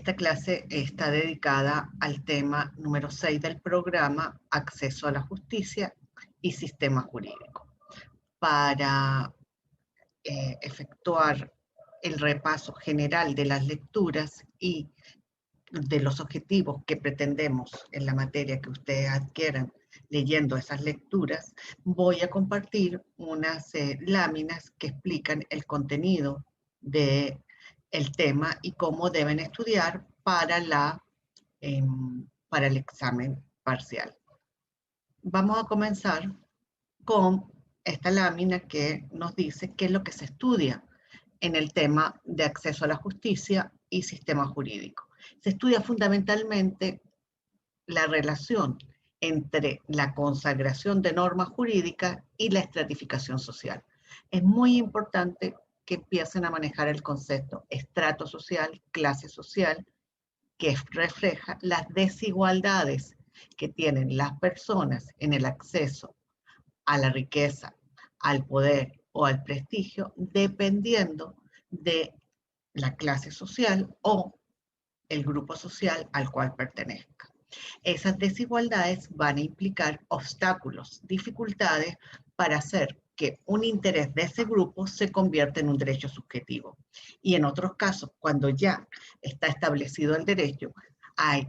Esta clase está dedicada al tema número 6 del programa Acceso a la Justicia y Sistema Jurídico. Para efectuar el repaso general de las lecturas y de los objetivos que pretendemos en la materia que ustedes adquieran leyendo esas lecturas, voy a compartir unas láminas que explican el contenido del tema y cómo deben estudiar para el examen parcial. Vamos a comenzar con esta lámina que nos dice qué es lo que se estudia en el tema de acceso a la justicia y sistema jurídico. Se estudia fundamentalmente la relación entre la consagración de normas jurídicas y la estratificación social. Es muy importante que empiecen a manejar el concepto estrato social, clase social, que refleja las desigualdades que tienen las personas en el acceso a la riqueza, al poder o al prestigio, dependiendo de la clase social o el grupo social al cual pertenezca. Esas desigualdades van a implicar obstáculos, dificultades para hacer que un interés de ese grupo se convierta en un derecho subjetivo. Y en otros casos, cuando ya está establecido el derecho, hay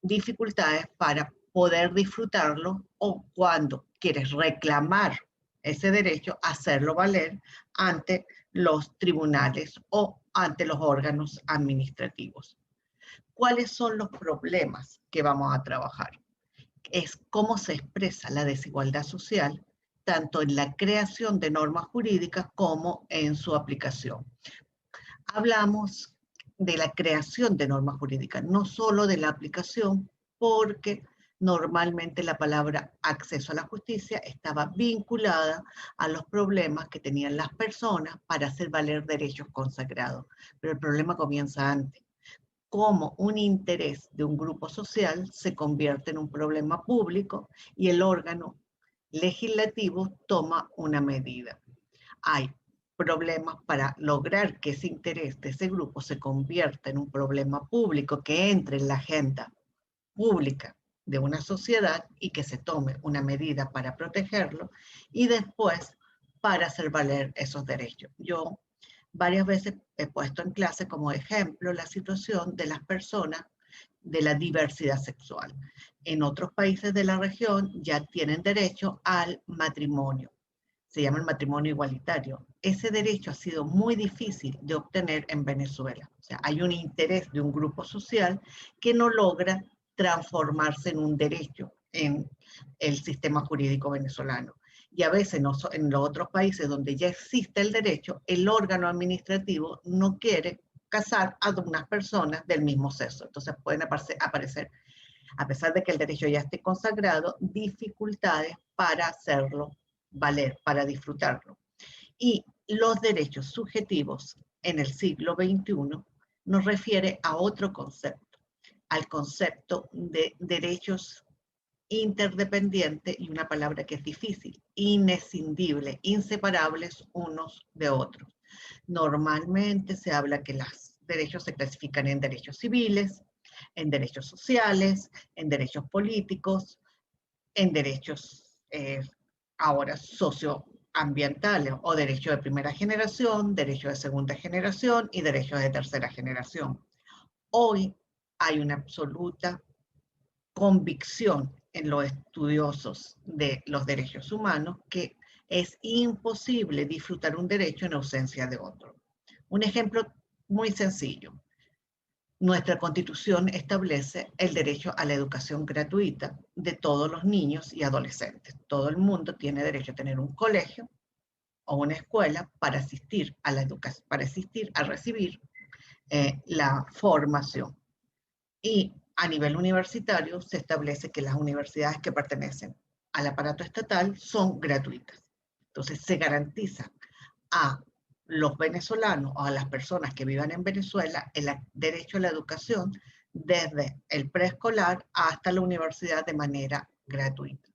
dificultades para poder disfrutarlo o cuando quieres reclamar ese derecho, hacerlo valer ante los tribunales o ante los órganos administrativos. ¿Cuáles son los problemas que vamos a trabajar? Es cómo se expresa la desigualdad social, tanto en la creación de normas jurídicas como en su aplicación. Hablamos de la creación de normas jurídicas, no solo de la aplicación, porque normalmente la palabra acceso a la justicia estaba vinculada a los problemas que tenían las personas para hacer valer derechos consagrados. Pero el problema comienza antes. Cómo un interés de un grupo social se convierte en un problema público y el órgano legislativo toma una medida. Hay problemas para lograr que ese interés de ese grupo se convierta en un problema público que entre en la agenda pública de una sociedad y que se tome una medida para protegerlo y después para hacer valer esos derechos. Yo varias veces he puesto en clase como ejemplo la situación de las personas de la diversidad sexual. En otros países de la región ya tienen derecho al matrimonio. Se llama el matrimonio igualitario. Ese derecho ha sido muy difícil de obtener en Venezuela. O sea, hay un interés de un grupo social que no logra transformarse en un derecho en el sistema jurídico venezolano. Y a veces en los otros países donde ya existe el derecho, el órgano administrativo no quiere casar a unas personas del mismo sexo. Entonces pueden aparecer, a pesar de que el derecho ya esté consagrado, dificultades para hacerlo valer, para disfrutarlo. Y los derechos subjetivos en el siglo XXI nos refiere a otro concepto, al concepto de derechos interdependientes y una palabra que es difícil, inescindibles, inseparables unos de otros. Normalmente se habla que los derechos se clasifican en derechos civiles, en derechos sociales, en derechos políticos, en derechos ahora socioambientales o derechos de primera generación, derechos de segunda generación y derechos de tercera generación. Hoy hay una absoluta convicción en los estudiosos de los derechos humanos que es imposible disfrutar un derecho en ausencia de otro. Un ejemplo muy sencillo. Nuestra Constitución establece el derecho a la educación gratuita de todos los niños y adolescentes. Todo el mundo tiene derecho a tener un colegio o una escuela para asistir a la educación, para asistir a recibir la formación. Y a nivel universitario se establece que las universidades que pertenecen al aparato estatal son gratuitas. Entonces se garantiza a los venezolanos o a las personas que vivan en Venezuela el derecho a la educación desde el preescolar hasta la universidad de manera gratuita.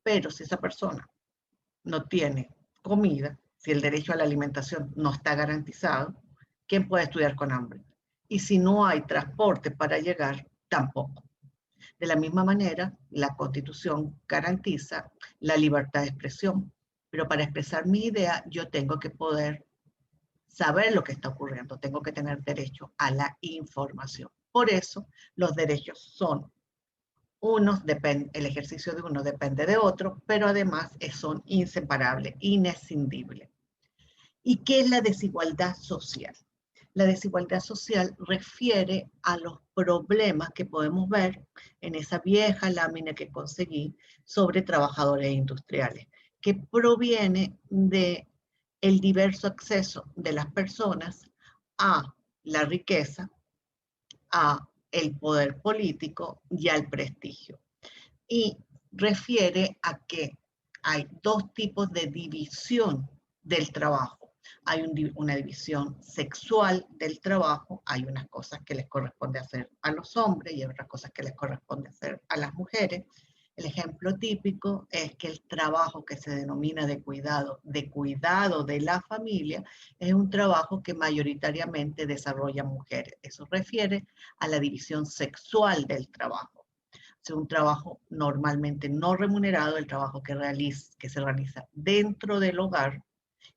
Pero si esa persona no tiene comida, si el derecho a la alimentación no está garantizado, ¿quién puede estudiar con hambre? y si no hay transporte para llegar, tampoco. De la misma manera, la Constitución garantiza la libertad de expresión, pero para expresar mi idea yo tengo que poder saber lo que está ocurriendo, tengo que tener derecho a la información. Por eso los derechos son el ejercicio de uno depende de otro, pero además son inseparables, inescindibles. ¿Y qué es la desigualdad social? La desigualdad social refiere a los problemas que podemos ver en esa vieja lámina que conseguí sobre trabajadores industriales, que proviene de el diverso acceso de las personas a la riqueza, a el poder político y al prestigio. Y refiere a que hay dos tipos de división del trabajo. Hay una división sexual del trabajo, hay unas cosas que les corresponde hacer a los hombres y otras cosas que les corresponde hacer a las mujeres. El ejemplo típico es que el trabajo que se denomina de cuidado de la familia, es un trabajo que mayoritariamente desarrollan mujeres. Eso refiere a la división sexual del trabajo. Es un trabajo normalmente no remunerado, el trabajo que se realiza dentro del hogar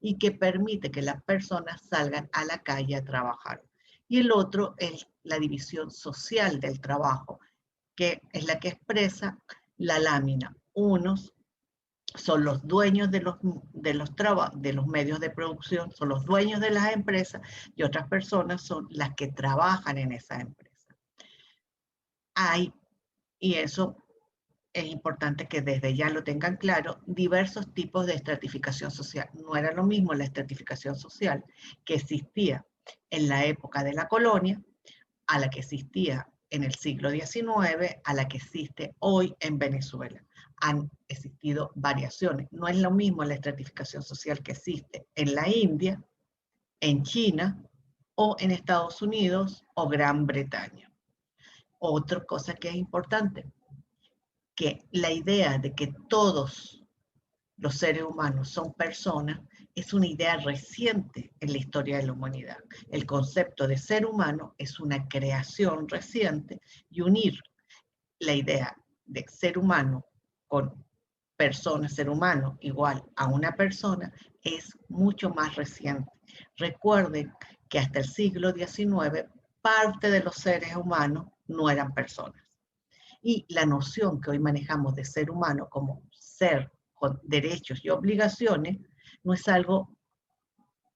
y que permite que las personas salgan a la calle a trabajar. Y el otro es la división social del trabajo, que es la que expresa la lámina. Unos son los dueños de los medios de producción, son los dueños de las empresas, y otras personas son las que trabajan en esa empresa. Y eso es importante que desde ya lo tengan claro, diversos tipos de estratificación social. No era lo mismo la estratificación social que existía en la época de la colonia, a la que existía en el siglo XIX, a la que existe hoy en Venezuela. Han existido variaciones. No es lo mismo la estratificación social que existe en la India, en China, o en Estados Unidos o Gran Bretaña. Otra cosa que es importante, que la idea de que todos los seres humanos son personas es una idea reciente en la historia de la humanidad. El concepto de ser humano es una creación reciente y unir la idea de ser humano con persona, ser humano igual a una persona, es mucho más reciente. Recuerden que hasta el siglo XIX parte de los seres humanos no eran personas. Y la noción que hoy manejamos de ser humano como ser con derechos y obligaciones no es algo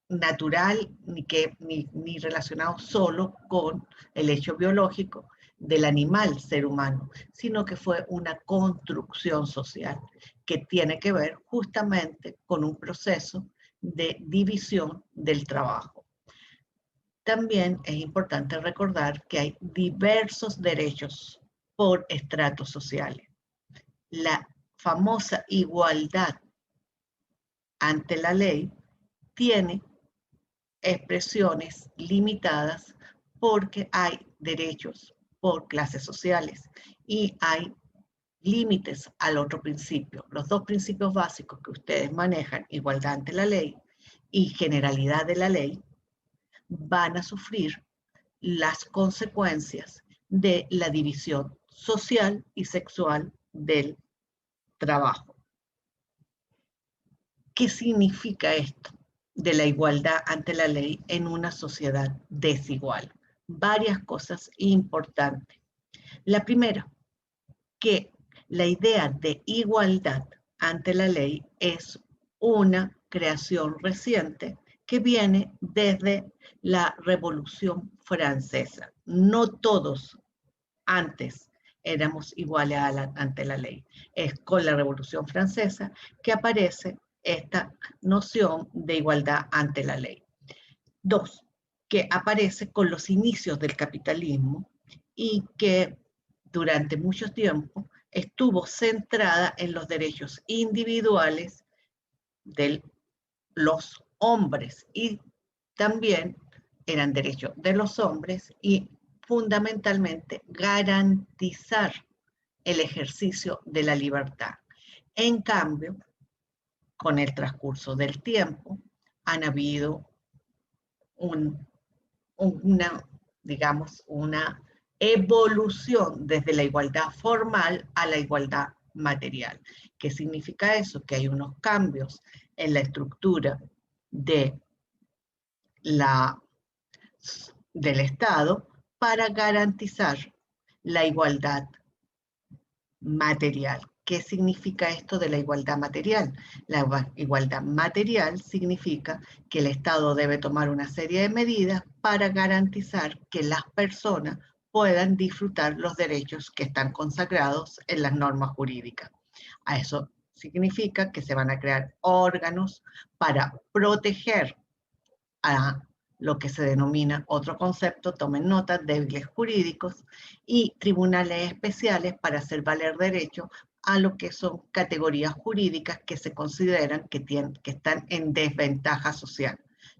natural ni relacionado solo con el hecho biológico del animal ser humano, sino que fue una construcción social que tiene que ver justamente con un proceso de división del trabajo. También es importante recordar que hay diversos derechos por estratos sociales. La famosa igualdad ante la ley tiene expresiones limitadas porque hay derechos por clases sociales y hay límites al otro principio. Los dos principios básicos que ustedes manejan, igualdad ante la ley y generalidad de la ley, van a sufrir las consecuencias de la división social y sexual del trabajo. ¿Qué significa esto de la igualdad ante la ley en una sociedad desigual? Varias cosas importantes. La primera, que la idea de igualdad ante la ley es una creación reciente que viene desde la Revolución Francesa. No todos antes éramos iguales ante la ley. Es con la Revolución Francesa que aparece esta noción de igualdad ante la ley. Dos, que aparece con los inicios del capitalismo y que durante mucho tiempo estuvo centrada en los derechos individuales de los hombres y también eran derechos de los hombres y fundamentalmente garantizar el ejercicio de la libertad. En cambio, con el transcurso del tiempo, han habido una digamos, una evolución desde la igualdad formal a la igualdad material. ¿Qué significa eso? Que hay unos cambios en la estructura de del Estado para garantizar la igualdad material. ¿Qué significa esto de la igualdad material? La igualdad material significa que el Estado debe tomar una serie de medidas para garantizar que las personas puedan disfrutar los derechos que están consagrados en las normas jurídicas. A eso significa que se van a crear órganos para proteger a lo que se denomina otro concepto, tomen nota, débiles jurídicos, y tribunales especiales para hacer valer derecho a lo que son categorías jurídicas que se consideran que están en desventaja social,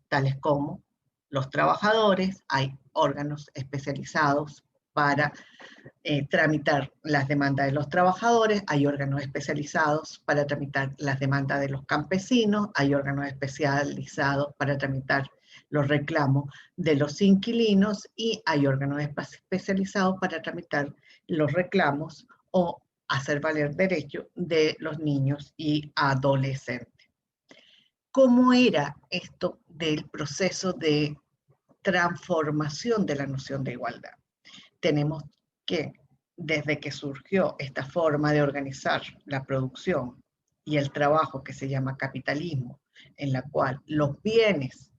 tales como los trabajadores. Hay órganos especializados para tramitar las demandas de los trabajadores, hay órganos especializados para tramitar las demandas de los campesinos, hay órganos especializados para tramitar los reclamos de los inquilinos y hay órganos especializados para tramitar los reclamos o hacer valer derechos de los niños y adolescentes. ¿Cómo era esto del proceso de transformación de la noción de igualdad? Tenemos que desde que surgió esta forma de organizar la producción y el trabajo que se llama capitalismo, en la cual los bienes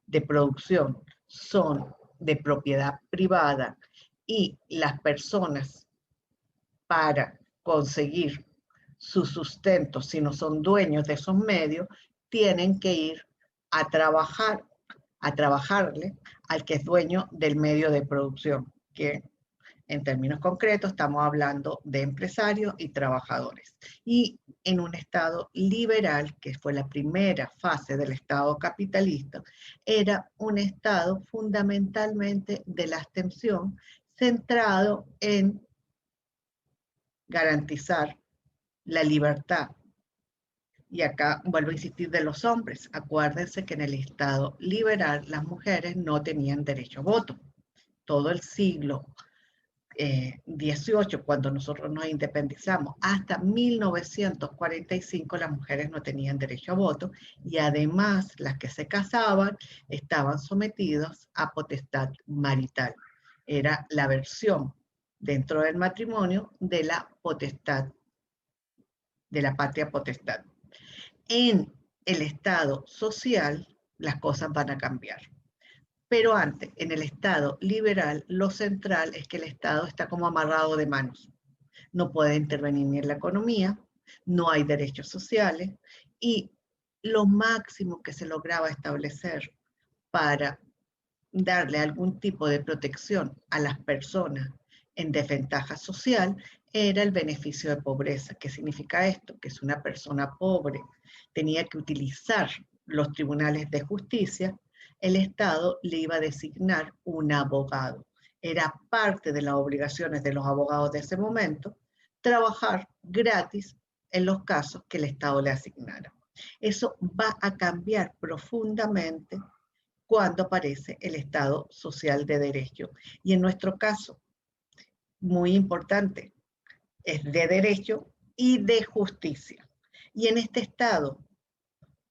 de producción son de propiedad privada y las personas, para conseguir su sustento, si no son dueños de esos medios, tienen que ir a trabajarle al que es dueño del medio de producción, que en términos concretos estamos hablando de empresarios y trabajadores. Y en un Estado liberal, que fue la primera fase del Estado capitalista, era un Estado fundamentalmente de la abstención, centrado en garantizar la libertad. Y acá vuelvo a insistir de los hombres. Acuérdense que en el Estado liberal las mujeres no tenían derecho a voto. Todo el siglo 18, cuando nosotros nos independizamos, hasta 1945 las mujeres no tenían derecho a voto y además las que se casaban estaban sometidas a potestad marital. Era la versión dentro del matrimonio de la potestad, de la patria potestad. En el Estado social las cosas van a cambiar. Pero antes, en el Estado liberal, lo central es que el Estado está como amarrado de manos. No puede intervenir ni en la economía, no hay derechos sociales y lo máximo que se lograba establecer para darle algún tipo de protección a las personas en desventaja social era el beneficio de pobreza. ¿Qué significa esto? Que si una persona pobre tenía que utilizar los tribunales de justicia, el Estado le iba a designar un abogado. Era parte de las obligaciones de los abogados de ese momento trabajar gratis en los casos que el Estado le asignara. Eso va a cambiar profundamente cuando aparece el Estado social de derecho. Y en nuestro caso, muy importante, es de derecho y de justicia. Y en este Estado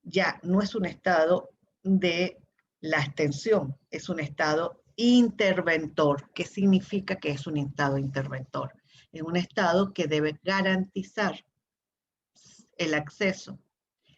ya no es un Estado de la abstención, es un Estado interventor. ¿Qué significa que es un Estado interventor? Es un Estado que debe garantizar el acceso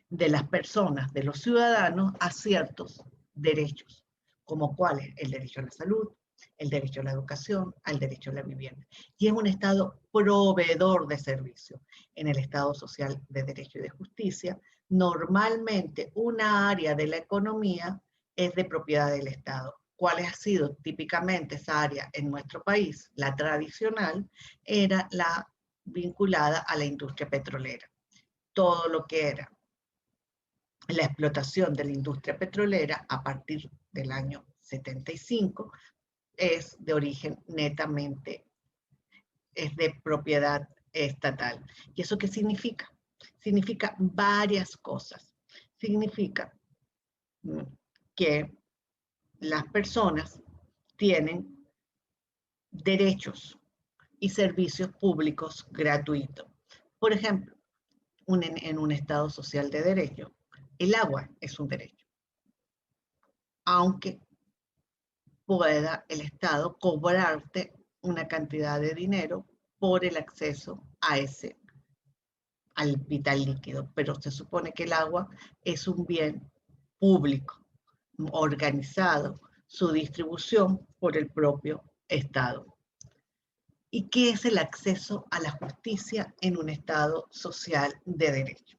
de las personas, de los ciudadanos, a ciertos derechos, como cuáles: el derecho a la salud, el derecho a la educación, al derecho a la vivienda. Y es un Estado proveedor de servicios. En el Estado social de derecho y de justicia, normalmente una área de la economía es de propiedad del Estado. ¿Cuál ha sido típicamente esa área en nuestro país? La tradicional era la vinculada a la industria petrolera. Todo lo que era la explotación de la industria petrolera a partir del año 75 es de origen netamente, es de propiedad estatal. ¿Y eso qué significa? Significa varias cosas. Significa que las personas tienen derechos y servicios públicos gratuitos. Por ejemplo, en un Estado social de derecho, el agua es un derecho, aunque pueda el Estado cobrarte una cantidad de dinero por el acceso al vital líquido, pero se supone que el agua es un bien público, organizado, su distribución por el propio Estado. ¿Y qué es el acceso a la justicia en un Estado social de derecho?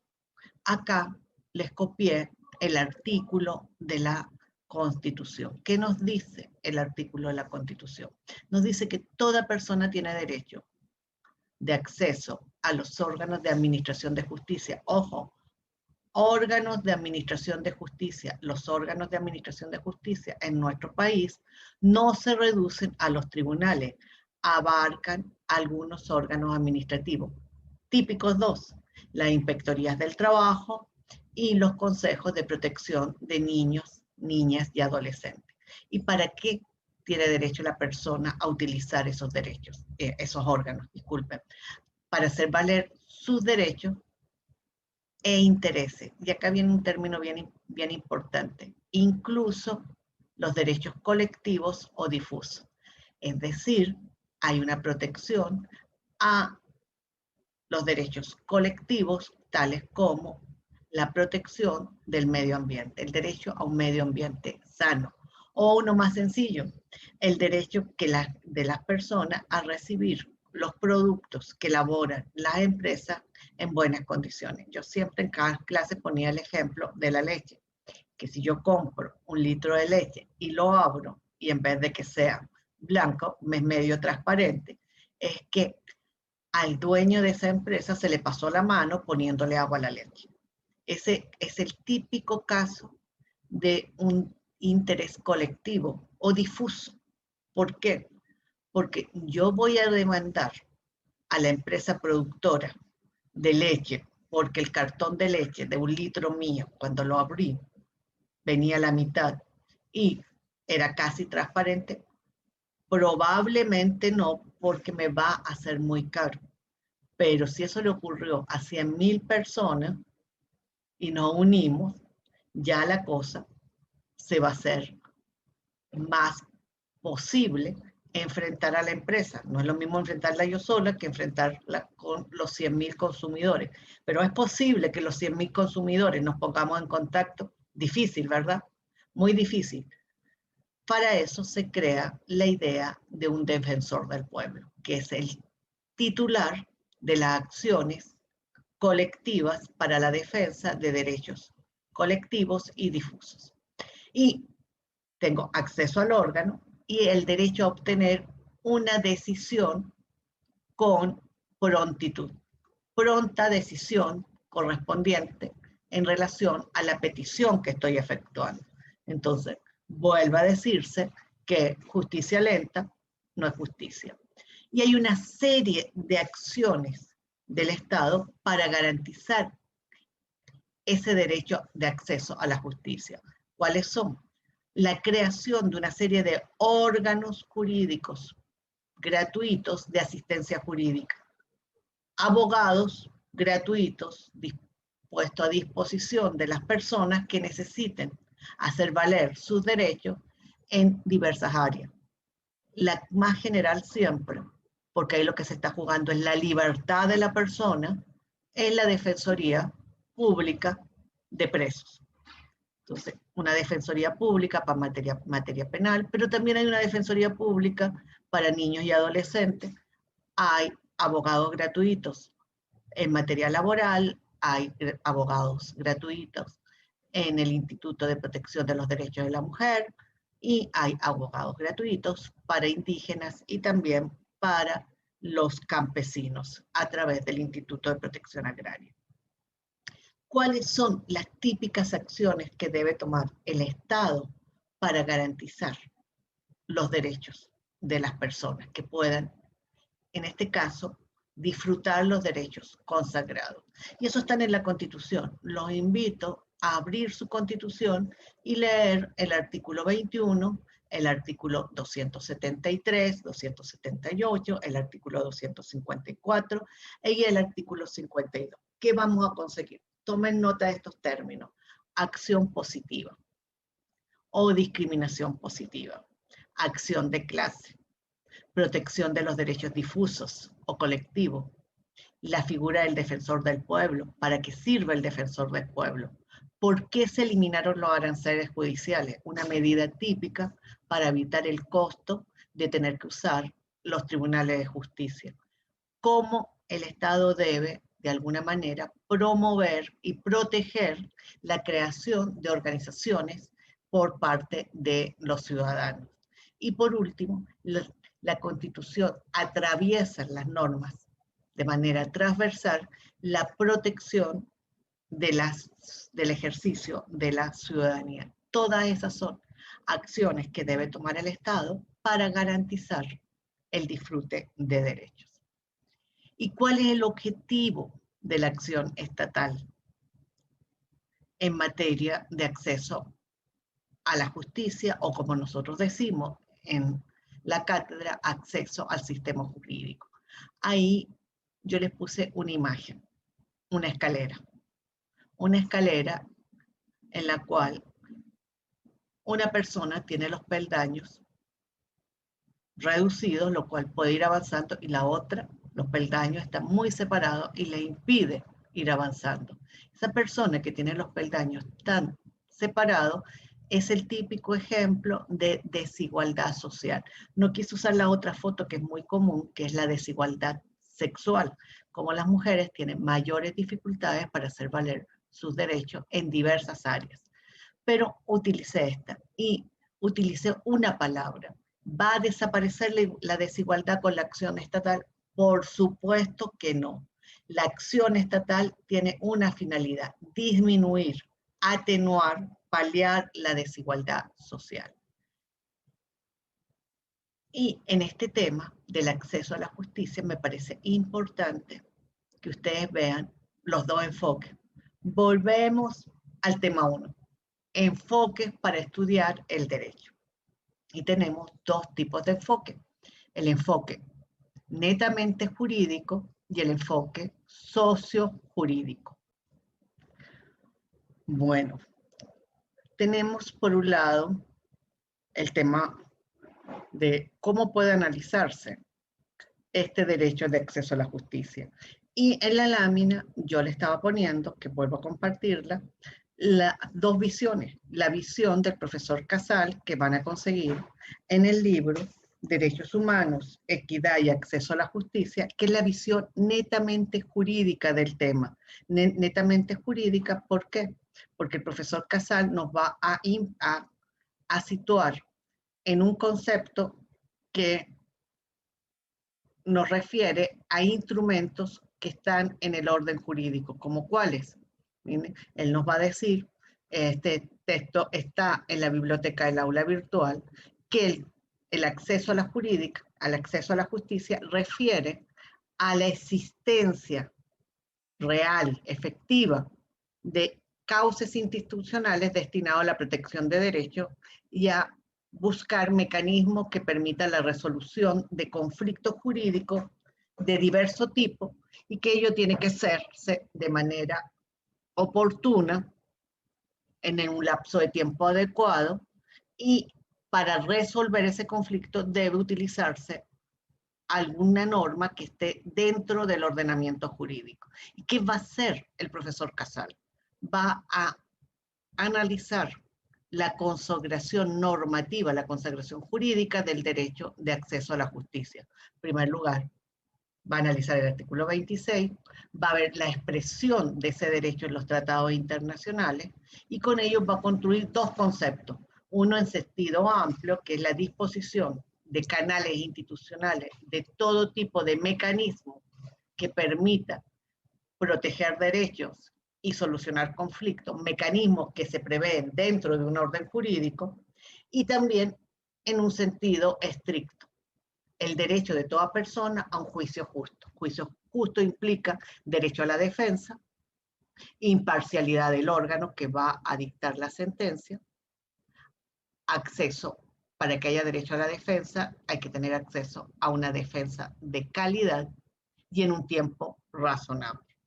Acá les copié el artículo de la Constitución. ¿Qué nos dice el artículo de la Constitución? Nos dice que toda persona tiene derecho de acceso a los órganos de administración de justicia. Ojo, órganos de administración de justicia. Los órganos de administración de justicia en nuestro país no se reducen a los tribunales, abarcan algunos órganos administrativos. Típicos dos, las inspectorías del trabajo y los consejos de protección de niños, niñas y adolescentes. ¿Y para qué tiene derecho la persona a utilizar esos derechos, esos órganos, disculpen? Para hacer valer sus derechos e intereses. Y acá viene un término bien importante, incluso los derechos colectivos o difusos. Es decir, hay una protección a los derechos colectivos, tales como la protección del medio ambiente, el derecho a un medio ambiente sano. O uno más sencillo, el derecho de las personas a recibir los productos que elaboran las empresas en buenas condiciones. Yo siempre en cada clase ponía el ejemplo de la leche, que si yo compro un litro de leche y lo abro, y en vez de que sea blanco, me es medio transparente, es que al dueño de esa empresa se le pasó la mano poniéndole agua a la leche. Ese es el típico caso de un interés colectivo o difuso. ¿Por qué? Porque yo voy a demandar a la empresa productora de leche porque el cartón de leche de un litro mío, cuando lo abrí, venía a la mitad y era casi transparente. Probablemente no, porque me va a ser muy caro. Pero si eso le ocurrió a 100.000 personas y nos unimos, ya la cosa se va a hacer más posible enfrentar a la empresa. No es lo mismo enfrentarla yo sola que enfrentarla con los 100.000 consumidores. Pero es posible que los 100.000 consumidores nos pongamos en contacto. Difícil, ¿verdad? Muy difícil. Para eso se crea la idea de un defensor del pueblo, que es el titular de las acciones colectivas para la defensa de derechos colectivos y difusos. Y tengo acceso al órgano y el derecho a obtener una decisión con prontitud, pronta decisión correspondiente en relación a la petición que estoy efectuando. Entonces, vuelve a decirse que justicia lenta no es justicia. Y hay una serie de acciones del Estado para garantizar ese derecho de acceso a la justicia. ¿Cuáles son? La creación de una serie de órganos jurídicos gratuitos de asistencia jurídica, abogados gratuitos puestos a disposición de las personas que necesiten hacer valer sus derechos en diversas áreas. La más general siempre, porque ahí lo que se está jugando es la libertad de la persona, es la Defensoría Pública de Presos. Entonces, una defensoría pública para materia penal, pero también hay una defensoría pública para niños y adolescentes. Hay abogados gratuitos en materia laboral, hay abogados gratuitos en el Instituto de Protección de los Derechos de la Mujer y hay abogados gratuitos para indígenas y también para los campesinos a través del Instituto de Protección Agraria. ¿Cuáles son las típicas acciones que debe tomar el Estado para garantizar los derechos de las personas que puedan, en este caso, disfrutar los derechos consagrados? Y eso está en la Constitución. Los invito a abrir su Constitución y leer el artículo 21, el artículo 273, 278, el artículo 254 y el artículo 52. ¿Qué vamos a conseguir? Tomen nota de estos términos. Acción positiva o discriminación positiva, acción de clase, protección de los derechos difusos o colectivos, la figura del defensor del pueblo. ¿Para qué sirve el defensor del pueblo? ¿Por qué se eliminaron los aranceles judiciales? Una medida típica para evitar el costo de tener que usar los tribunales de justicia. ¿Cómo el Estado debe, de alguna manera, promover y proteger la creación de organizaciones por parte de los ciudadanos? Y por último, la Constitución atraviesa las normas de manera transversal la protección del ejercicio de la ciudadanía. Todas esas son acciones que debe tomar el Estado para garantizar el disfrute de derechos. ¿Y cuál es el objetivo de la acción estatal en materia de acceso a la justicia, o como nosotros decimos en la cátedra, acceso al sistema jurídico? Ahí yo les puse una imagen, una escalera en la cual una persona tiene los peldaños reducidos, lo cual puede ir avanzando, y la otra, los peldaños están muy separados y le impide ir avanzando. Esa persona que tiene los peldaños tan separados es el típico ejemplo de desigualdad social. No quise usar la otra foto que es muy común, que es la desigualdad sexual, como las mujeres tienen mayores dificultades para hacer valer sus derechos en diversas áreas. Pero utilicé esta y utilicé una palabra. ¿Va a desaparecer la desigualdad con la acción estatal? Por supuesto que no. La acción estatal tiene una finalidad: disminuir, atenuar, paliar la desigualdad social. Y en este tema del acceso a la justicia me parece importante que ustedes vean los dos enfoques. Volvemos al tema 1, enfoques para estudiar el derecho. Y tenemos dos tipos de enfoque: el enfoque netamente jurídico y el enfoque sociojurídico. Bueno, tenemos por un lado el tema de cómo puede analizarse este derecho de acceso a la justicia. Y en la lámina yo le estaba poniendo, que vuelvo a compartirla, las dos visiones. La visión del profesor Casal, que van a conseguir en el libro Derechos Humanos, Equidad y Acceso a la Justicia, que es la visión netamente jurídica del tema. Netamente jurídica, ¿por qué? Porque el profesor Casal nos va a situar en un concepto que nos refiere a instrumentos que están en el orden jurídico, como cuáles. Él nos va a decir, este texto está en la biblioteca del aula virtual, que el acceso a la jurídica, al acceso a la justicia, refiere a la existencia real, efectiva, de cauces institucionales destinados a la protección de derechos y a buscar mecanismos que permitan la resolución de conflictos jurídicos de diverso tipo, y que ello tiene que hacerse de manera oportuna, en un lapso de tiempo adecuado, y para resolver ese conflicto debe utilizarse alguna norma que esté dentro del ordenamiento jurídico. ¿Y qué va a hacer el profesor Casal? Va a analizar la consagración normativa, la consagración jurídica del derecho de acceso a la justicia. En primer lugar, va a analizar el artículo 26, va a ver la expresión de ese derecho en los tratados internacionales, y con ello va a construir dos conceptos. Uno en sentido amplio, que es la disposición de canales institucionales, de todo tipo de mecanismos que permita proteger derechos y solucionar conflictos, mecanismos que se prevén dentro de un orden jurídico, y también en un sentido estricto, el derecho de toda persona a un juicio justo. Juicio justo implica derecho a la defensa, imparcialidad del órgano que va a dictar la sentencia, acceso para que haya derecho a la defensa, hay que tener acceso a una defensa de calidad y en un tiempo razonable.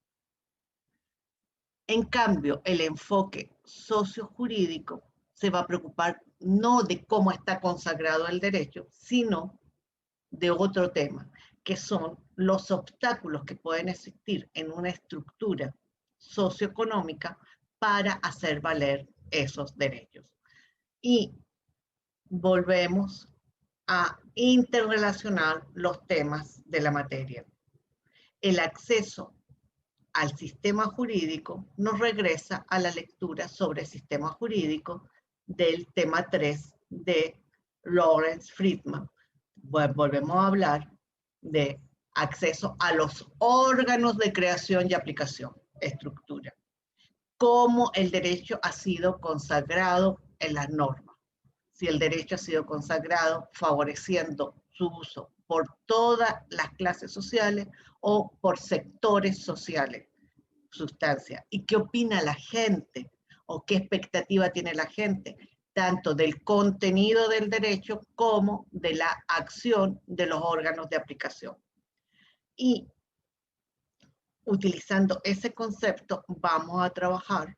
En cambio, el enfoque sociojurídico se va a preocupar no de cómo está consagrado el derecho, sino de otro tema, que son los obstáculos que pueden existir en una estructura socioeconómica para hacer valer esos derechos. Y volvemos a interrelacionar los temas de la materia. El acceso al sistema jurídico nos regresa a la lectura sobre el sistema jurídico del tema 3 de Lawrence Friedman. Volvemos a hablar de acceso a los órganos de creación y aplicación, estructura. Cómo el derecho ha sido consagrado en las normas. Si el derecho ha sido consagrado favoreciendo su uso por todas las clases sociales o por sectores sociales, sustancia. ¿Y qué opina la gente? ¿O qué expectativa tiene la gente? Tanto del contenido del derecho como de la acción de los órganos de aplicación. Y utilizando ese concepto vamos a trabajar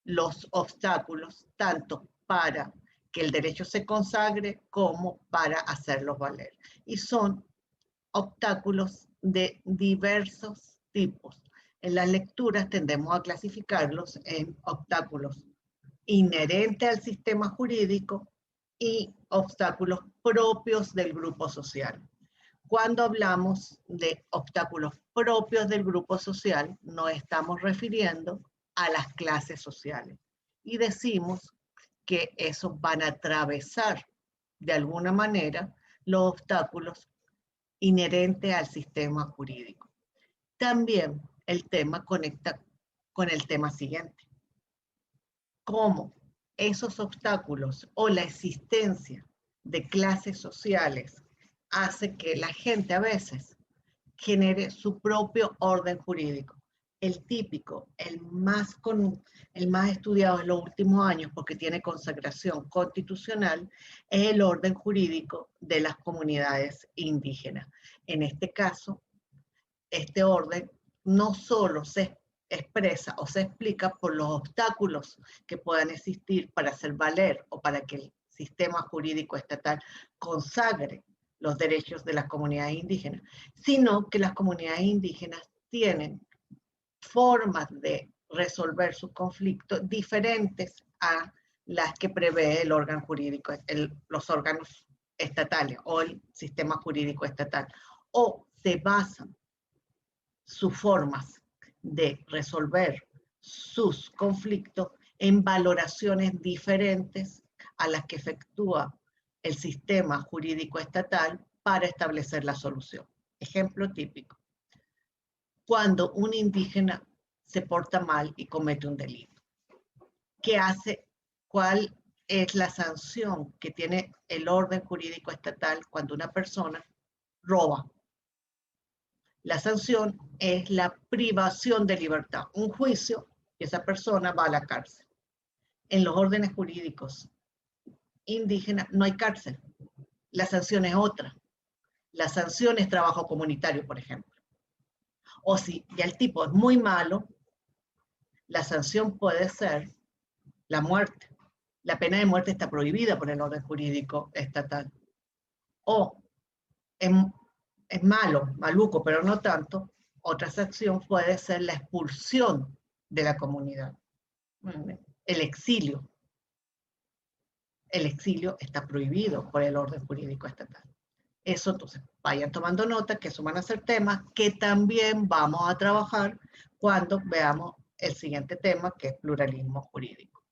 los obstáculos tanto para que el derecho se consagre como para hacerlos valer. Y son obstáculos de diversos tipos. En las lecturas tendemos a clasificarlos en obstáculos inherentes al sistema jurídico y obstáculos propios del grupo social. Cuando hablamos de obstáculos propios del grupo social, nos estamos refiriendo a las clases sociales y decimos que esos van a atravesar de alguna manera los obstáculos inherentes al sistema jurídico. También el tema conecta con el tema siguiente. Cómo esos obstáculos o la existencia de clases sociales hace que la gente a veces genere su propio orden jurídico. El típico, el más estudiado en los últimos años porque tiene consagración constitucional, es el orden jurídico de las comunidades indígenas. En este caso, este orden no solo se expresa o se explica por los obstáculos que puedan existir para hacer valer o para que el sistema jurídico estatal consagre los derechos de las comunidades indígenas, sino que las comunidades indígenas tienen formas de resolver sus conflictos diferentes a las que prevé el órgano jurídico, los órganos estatales o el sistema jurídico estatal, o se basan sus formas de resolver sus conflictos en valoraciones diferentes a las que efectúa el sistema jurídico estatal para establecer la solución. Ejemplo típico. Cuando un indígena se porta mal y comete un delito. ¿Qué hace? ¿Cuál es la sanción que tiene el orden jurídico estatal cuando una persona roba? La sanción es la privación de libertad, un juicio y esa persona va a la cárcel. En los órdenes jurídicos indígenas no hay cárcel, la sanción es otra. La sanción es trabajo comunitario, por ejemplo. O si ya el tipo es muy malo, la sanción puede ser la muerte. La pena de muerte está prohibida por el orden jurídico estatal. O es malo, maluco, pero no tanto, otra sanción puede ser la expulsión de la comunidad. El exilio. El exilio está prohibido por el orden jurídico estatal. Eso, entonces, vayan tomando nota que eso van a ser temas que también vamos a trabajar cuando veamos el siguiente tema, que es pluralismo jurídico.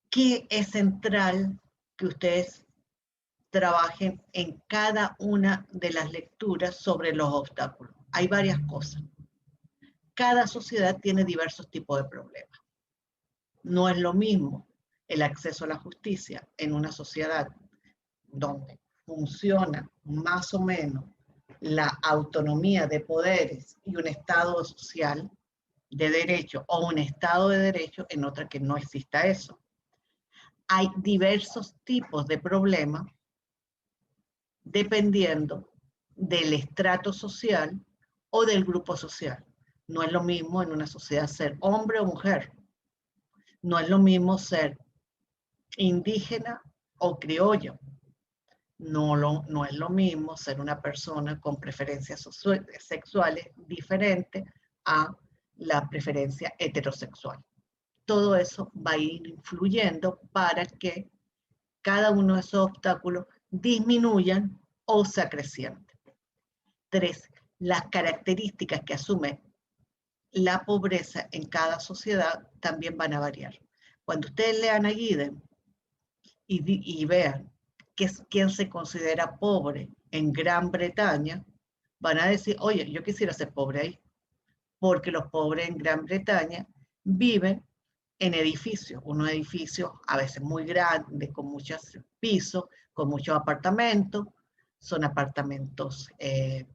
¿Qué es central que ustedes trabajen en cada una de las lecturas sobre los obstáculos? Hay varias cosas. Cada sociedad tiene diversos tipos de problemas. No es lo mismo el acceso a la justicia en una sociedad donde funciona más o menos la autonomía de poderes y un Estado social de derecho o un Estado de derecho en otra que no exista eso. hay diversos tipos de problemas dependiendo del estrato social o del grupo social. No es lo mismo en una sociedad ser hombre o mujer. No es lo mismo ser indígena o criollo. No es lo mismo ser una persona con preferencias sexuales diferentes a la preferencia heterosexual. Todo eso va a ir influyendo para que cada uno de esos obstáculos disminuyan o se acrecienten. 3. Las características que asume la pobreza en cada sociedad también van a variar. Cuando ustedes lean a Giddens y vean quién se considera pobre en Gran Bretaña, van a decir, oye, yo quisiera ser pobre ahí, porque los pobres en Gran Bretaña viven en edificios, unos edificios a veces muy grandes, con muchos pisos, con muchos apartamentos, son apartamentos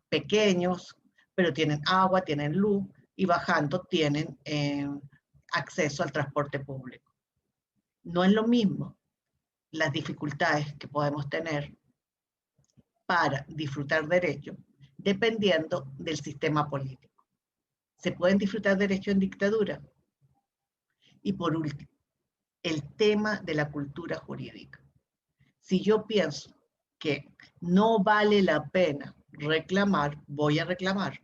pequeños, pero tienen agua, tienen luz, y bajando tienen acceso al transporte público. No es lo mismo las dificultades que podemos tener para disfrutar derechos dependiendo del sistema político. ¿Se pueden disfrutar derechos en dictadura? Y por último, el tema de la cultura jurídica. Si yo pienso que no vale la pena reclamar, voy a reclamar.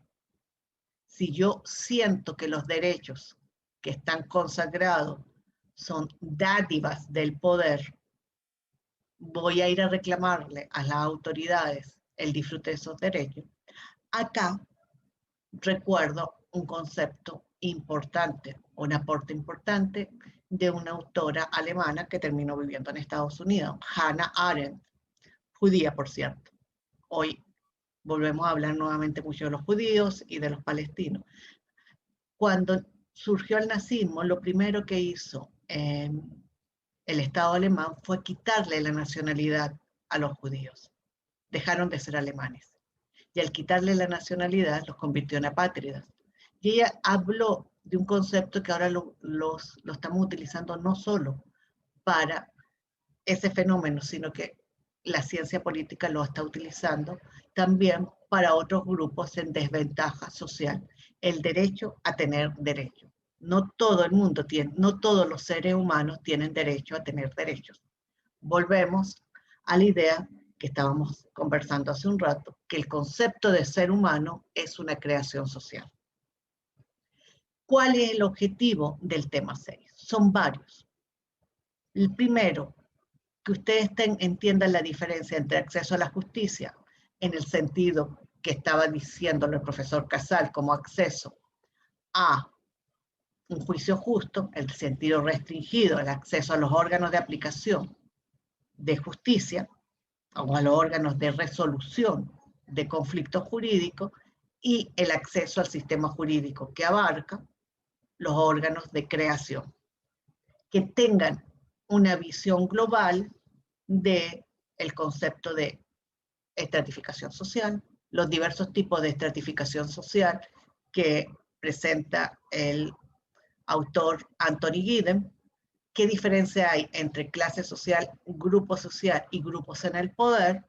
Si yo siento que los derechos que están consagrados son dádivas del poder, voy a ir a reclamarle a las autoridades el disfrute de esos derechos. Acá recuerdo un concepto importante, un aporte importante de una autora alemana que terminó viviendo en Estados Unidos, Hannah Arendt, judía, por cierto. Hoy volvemos a hablar nuevamente mucho de los judíos y de los palestinos. Cuando surgió el nazismo, lo primero que hizo el Estado alemán fue quitarle la nacionalidad a los judíos. Dejaron de ser alemanes. Y al quitarle la nacionalidad, los convirtió en apátridas. Y ella habló de un concepto que ahora lo estamos utilizando no solo para ese fenómeno, sino que la ciencia política lo está utilizando también para otros grupos en desventaja social. El derecho a tener derecho. No todo el mundo tiene, no todos los seres humanos tienen derecho a tener derechos. Volvemos a la idea que estábamos conversando hace un rato, que el concepto de ser humano es una creación social. ¿Cuál es el objetivo del tema 6? Son varios. El primero, que ustedes entiendan la diferencia entre acceso a la justicia, en el sentido que estaba diciéndolo el profesor Casal, como acceso a un juicio justo, el sentido restringido, el acceso a los órganos de aplicación de justicia, o a los órganos de resolución de conflictos jurídicos, y el acceso al sistema jurídico que abarca los órganos de creación, que tengan una visión global del concepto de estratificación social, los diversos tipos de estratificación social que presenta el autor Anthony Giddens, qué diferencia hay entre clase social, grupo social y grupos en el poder.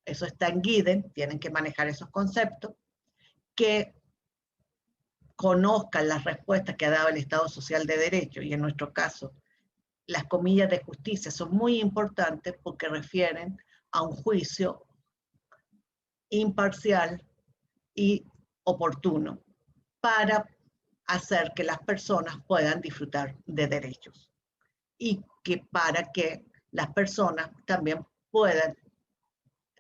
Eso está en Giddens, tienen que manejar esos conceptos, que conozcan las respuestas que ha dado el Estado Social de Derecho, y en nuestro caso, las comillas de justicia son muy importantes porque refieren a un juicio imparcial y oportuno para hacer que las personas puedan disfrutar de derechos y que para que las personas también puedan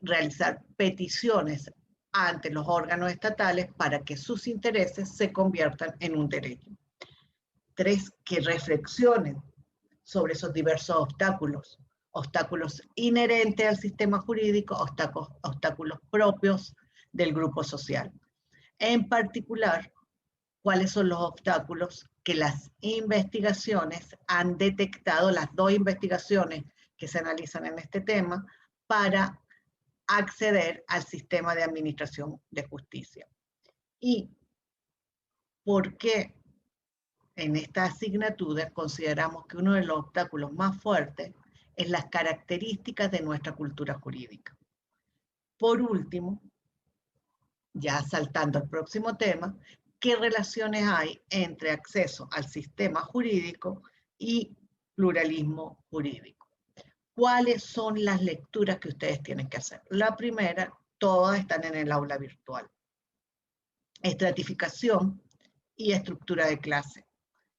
realizar peticiones ante los órganos estatales para que sus intereses se conviertan en un derecho. 3, que reflexionen sobre esos diversos obstáculos, obstáculos inherentes al sistema jurídico, obstáculos propios del grupo social. En particular, cuáles son los obstáculos que las investigaciones han detectado, las 2 investigaciones que se analizan en este tema, para acceder al sistema de administración de justicia. Y por qué en esta asignatura consideramos que uno de los obstáculos más fuertes en las características de nuestra cultura jurídica. Por último, ya saltando al próximo tema, ¿qué relaciones hay entre acceso al sistema jurídico y pluralismo jurídico? ¿Cuáles son las lecturas que ustedes tienen que hacer? La primera, todas están en el aula virtual. Estratificación y estructura de clase,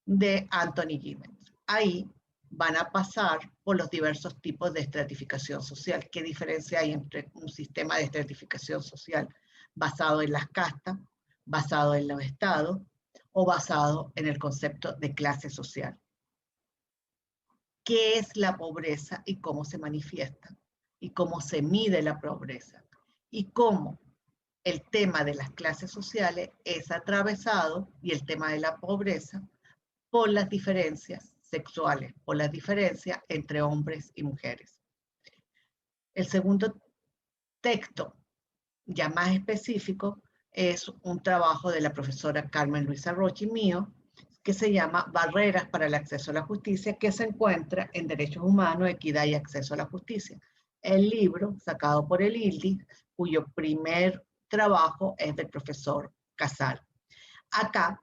de Anthony Giddens. Ahí van a pasar por los diversos tipos de estratificación social. ¿Qué diferencia hay entre un sistema de estratificación social basado en las castas, basado en los estados o basado en el concepto de clase social? ¿Qué es la pobreza y cómo se manifiesta? ¿Y cómo se mide la pobreza? ¿Y cómo el tema de las clases sociales es atravesado, y el tema de la pobreza, por las diferencias sexuales, por las diferencias entre hombres y mujeres? El segundo texto, ya más específico, es un trabajo de la profesora Carmen Luisa Rocha y mío, que se llama Barreras para el acceso a la justicia, que se encuentra en Derechos Humanos, Equidad y Acceso a la Justicia. El libro, sacado por el ILDI, cuyo primer trabajo es del profesor Casal. Acá,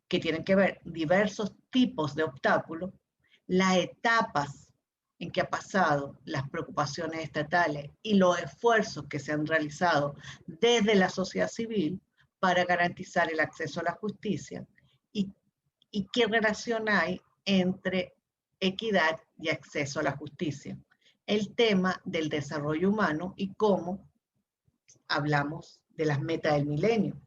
que tienen que ver diversos tipos de obstáculos, las etapas en que ha pasado las preocupaciones estatales y los esfuerzos que se han realizado desde la sociedad civil para garantizar el acceso a la justicia y qué relación hay entre equidad y acceso a la justicia. El tema del desarrollo humano y cómo hablamos de las metas del milenio,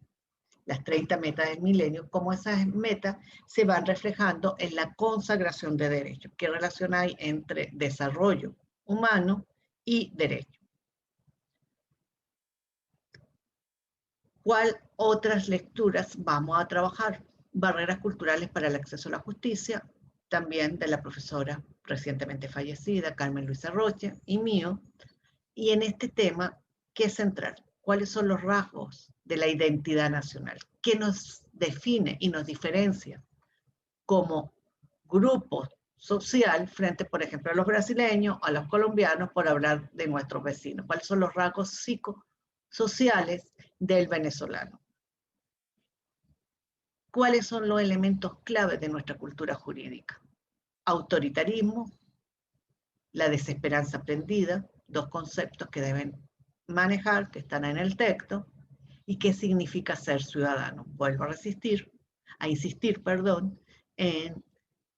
las 30 metas del milenio, cómo esas metas se van reflejando en la consagración de derechos. ¿Qué relación hay entre desarrollo humano y derecho? ¿Cuál otras lecturas vamos a trabajar? Barreras culturales para el acceso a la justicia, también de la profesora recientemente fallecida, Carmen Luisa Rocha, y mío. Y en este tema, ¿qué es central? ¿Cuáles son los rasgos de la identidad nacional? ¿Qué nos define y nos diferencia como grupo social frente, por ejemplo, a los brasileños, a los colombianos, por hablar de nuestros vecinos? ¿Cuáles son los rasgos psicosociales del venezolano? ¿Cuáles son los elementos claves de nuestra cultura jurídica? Autoritarismo, la desesperanza aprendida, dos conceptos que deben manejar, que están en el texto, y qué significa ser ciudadano. Vuelvo a insistir, en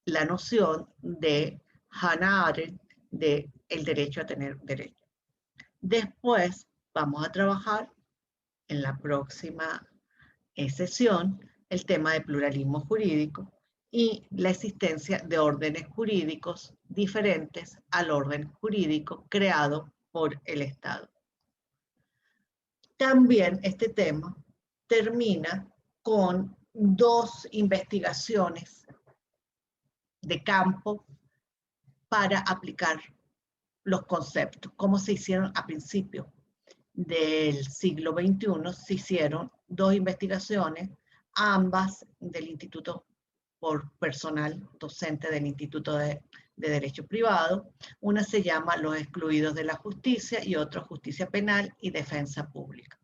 la noción de Hannah Arendt de el derecho a tener derecho. Después vamos a trabajar en la próxima sesión el tema de pluralismo jurídico y la existencia de órdenes jurídicos diferentes al orden jurídico creado por el Estado. También este tema termina con dos investigaciones de campo para aplicar los conceptos, como se hicieron a principios del siglo XXI. Se hicieron dos investigaciones, ambas del Instituto, por personal docente del Instituto de Derecho Privado. Una se llama Los excluidos de la justicia y otra Justicia Penal y Defensa Pública.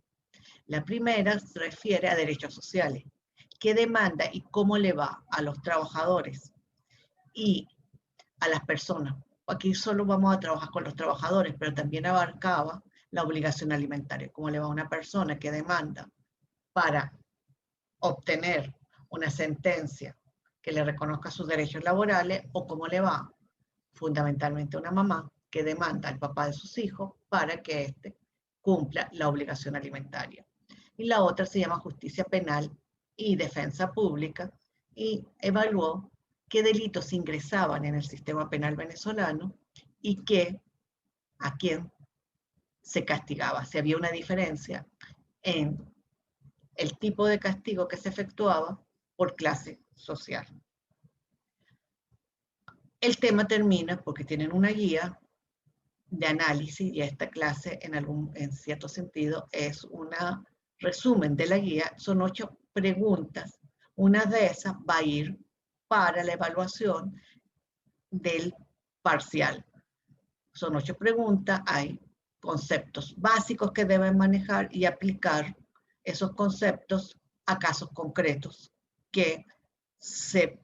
La primera se refiere a derechos sociales. ¿Qué demanda y cómo le va a los trabajadores y a las personas? Aquí solo vamos a trabajar con los trabajadores, pero también abarcaba la obligación alimentaria. ¿Cómo le va a una persona que demanda para obtener una sentencia que le reconozca sus derechos laborales, o cómo le va fundamentalmente a una mamá que demanda al papá de sus hijos para que éste cumpla la obligación alimentaria? Y la otra se llama Justicia Penal y Defensa Pública, y evaluó qué delitos ingresaban en el sistema penal venezolano y a quién se castigaba, si había una diferencia en el tipo de castigo que se efectuaba por clase social. El tema termina porque tienen una guía de análisis, y esta clase en cierto sentido es un resumen de la guía. Son 8 preguntas. Una de esas va a ir para la evaluación del parcial. Son 8 preguntas, hay conceptos básicos que deben manejar y aplicar esos conceptos a casos concretos que se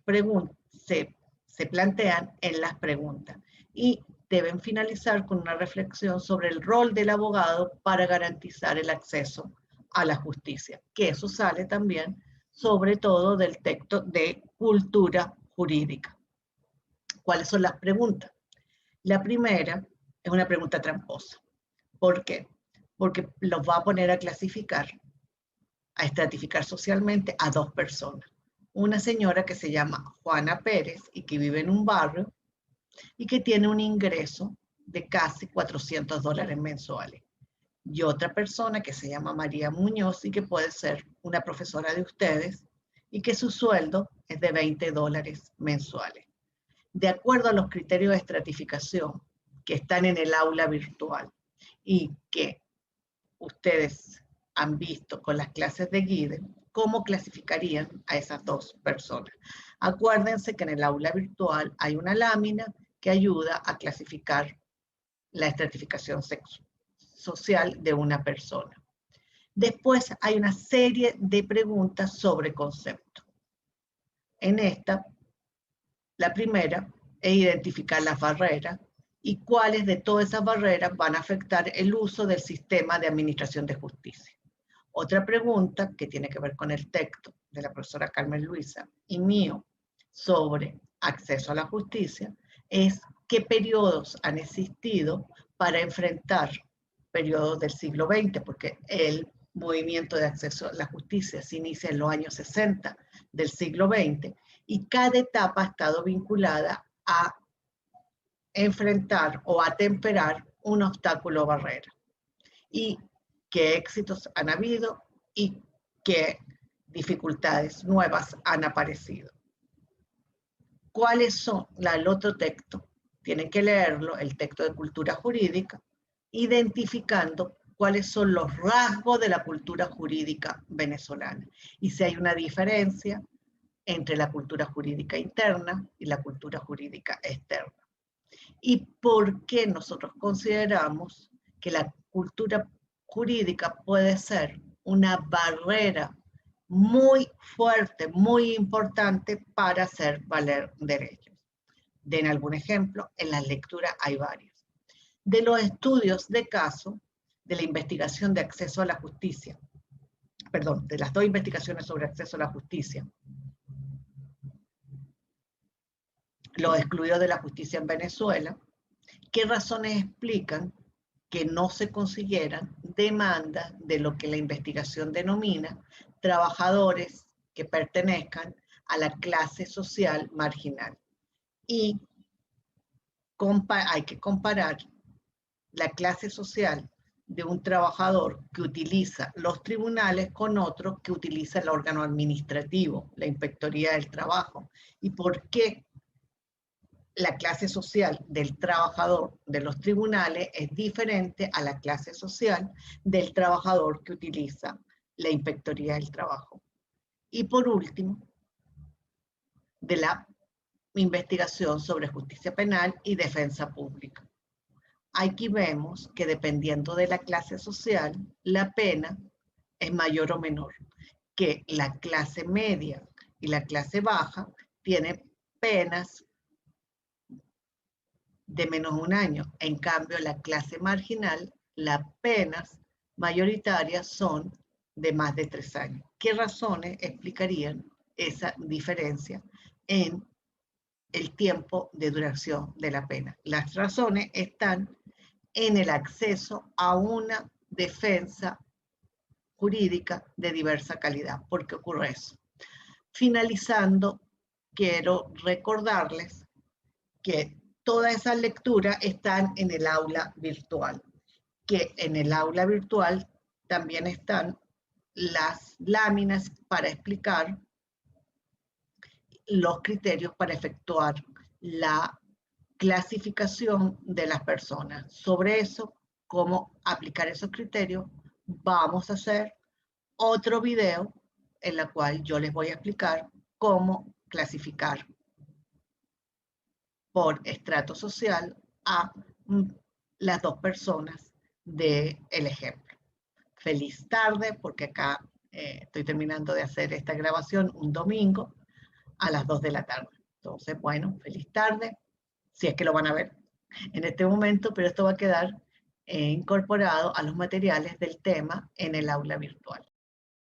plantean en las preguntas. Y deben finalizar con una reflexión sobre el rol del abogado para garantizar el acceso a la justicia, que eso sale también sobre todo del texto de cultura jurídica. ¿Cuáles son las preguntas? La primera es una pregunta tramposa. ¿Por qué? Porque los va a poner a clasificar, a estratificar socialmente a 2 personas. Una señora que se llama Juana Pérez y que vive en un barrio y que tiene un ingreso de casi $400 mensuales. Y otra persona que se llama María Muñoz y que puede ser una profesora de ustedes y que su sueldo es de $20 mensuales. De acuerdo a los criterios de estratificación que están en el aula virtual y que ustedes han visto con las clases de GUIDE, ¿cómo clasificarían a esas 2 personas? Acuérdense que en el aula virtual hay una lámina que ayuda a clasificar la estratificación social de una persona. Después hay una serie de preguntas sobre conceptos. En esta, la primera es identificar las barreras y cuáles de todas esas barreras van a afectar el uso del sistema de administración de justicia. Otra pregunta que tiene que ver con el texto de la profesora Carmen Luisa y mío sobre acceso a la justicia es qué periodos han existido para enfrentar periodos del siglo XX, porque el movimiento de acceso a la justicia se inicia en los años 60 del siglo XX y cada etapa ha estado vinculada a enfrentar o atemperar un obstáculo o barrera. Y qué éxitos han habido y qué dificultades nuevas han aparecido. ¿Cuáles son? El otro texto, tienen que leerlo, el texto de cultura jurídica, identificando cuáles son los rasgos de la cultura jurídica venezolana y si hay una diferencia entre la cultura jurídica interna y la cultura jurídica externa. ¿Y por qué nosotros consideramos que la cultura jurídica puede ser una barrera muy fuerte, muy importante para hacer valer derechos? Den algún ejemplo, en la lectura hay varios. De los estudios de caso, de la investigación de acceso a la justicia, perdón, de las 2 investigaciones sobre acceso a la justicia, los excluidos de la justicia en Venezuela, ¿qué razones explican que no se consiguieran demandas de lo que la investigación denomina trabajadores que pertenezcan a la clase social marginal? Y hay que comparar la clase social de un trabajador que utiliza los tribunales con otro que utiliza el órgano administrativo, la Inspectoría del Trabajo. ¿Y por qué la clase social del trabajador de los tribunales es diferente a la clase social del trabajador que utiliza la Inspectoría del Trabajo? Y por último, de la investigación sobre justicia penal y defensa pública. Aquí vemos que dependiendo de la clase social, la pena es mayor o menor, que la clase media y la clase baja tienen penas de menos de 1 año. En cambio, la clase marginal, las penas mayoritarias son de más de 3 años. ¿Qué razones explicarían esa diferencia en el tiempo de duración de la pena? Las razones están en el acceso a una defensa jurídica de diversa calidad. ¿Por qué ocurre eso? Finalizando, quiero recordarles que todas esas lecturas están en el aula virtual, que en el aula virtual también están las láminas para explicar los criterios para efectuar la clasificación de las personas. Sobre eso, cómo aplicar esos criterios, vamos a hacer otro video en el cual yo les voy a explicar cómo clasificar por estrato social a las dos personas del ejemplo. Feliz tarde, porque acá estoy terminando de hacer esta grabación un domingo a las 2 de la tarde. Entonces, bueno, feliz tarde, si es que lo van a ver en este momento, pero esto va a quedar incorporado a los materiales del tema en el aula virtual.